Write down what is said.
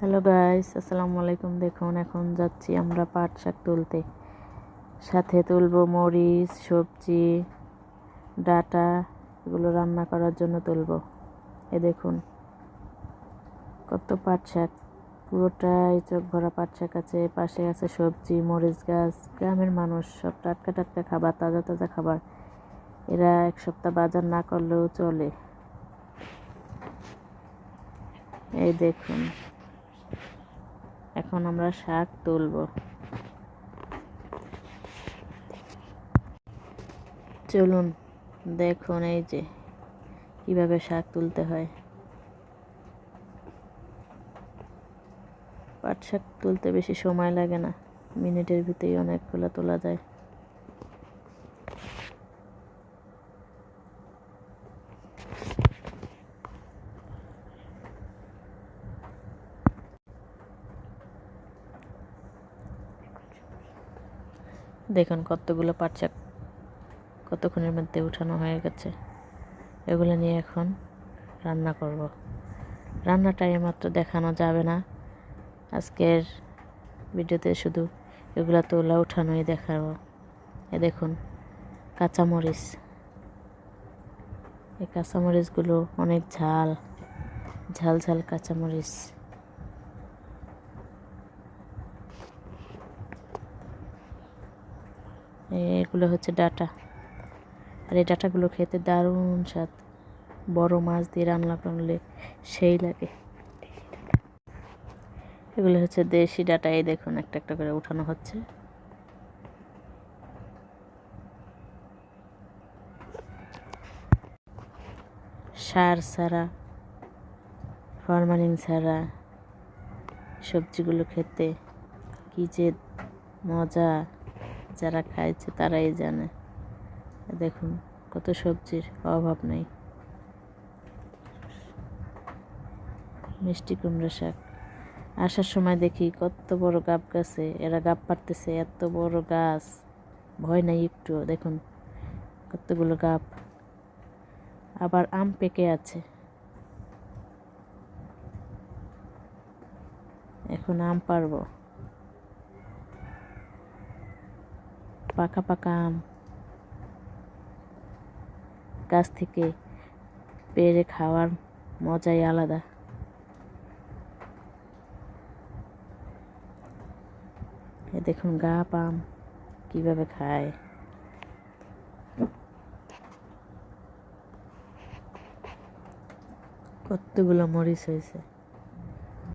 Hello guys, আসসালামু আলাইকুম। দেখুন এখন যাচ্ছি আমরা পাট শাক তুলতে। সাথে তুলবো মরিচ, সবজি, ডাটা, এগুলো রান্না করার জন্য তুলবো। এ দেখুন কত পাট শাক, পুরোটাই চোখ ভরা পাট শাক আছে। পাশে আছে সবজি, মরিচ গাছ। গ্রামের মানুষ সব টাটকা টাটকা খাবার, তাজা তাজা খাবার। এরা এক সপ্তাহ বাজার না করলেও চলে। এই দেখুন এখন আমরা শাক তুলবো। চলুন দেখুন এই যে কিভাবে শাক তুলতে হয়। পাট শাক তুলতে বেশি সময় লাগে না, মিনিটের ভিতরেই অনেকগুলো তোলা যায়। দেখুন কতগুলো পাট শাক কতক্ষণের মধ্যে উঠানো হয়ে গেছে। এগুলো নিয়ে এখন রান্না করব। রান্নাটা মাত্র দেখানো যাবে না, আজকের ভিডিওতে শুধু এগুলো তোলা উঠানোই দেখাবো। এ দেখুন কাঁচামরিচ, এই কাঁচামরিচগুলো অনেক ঝাল ঝাল ঝাল কাঁচামরিচ। এগুলো হচ্ছে ডাটা, আর এই ডাটাগুলো খেতে দারুণ স্বাদ। বড় মাছ দিয়ে রান্না করলে সেই লাগে। এগুলো হচ্ছে দেশি ডাটা। এই দেখুন একটা একটা করে উঠানো হচ্ছে। সার ছাড়া, ফরমালিন ছাড়া সবজিগুলো খেতে কি যে মজা, যারা খাইছে তারাই জানে। দেখুন কত সবজির অভাব নেই। মিষ্টি কুমড়া শাক, আসার সময় দেখি কত বড় গাব গাছে এরা গাব পাড়তেছে। এত বড় গাছ, ভয় নাই একটু। দেখুন কতগুলো গাব, আবার আম পেকে আছে। এখন আম পারবো, পাকা পাকা আম গাছ থেকে পেড়ে খাওয়ার মজাই আলাদা। এ দেখুন গাব আম কিভাবে খায়। কতগুলো মরিচ হয়েছে।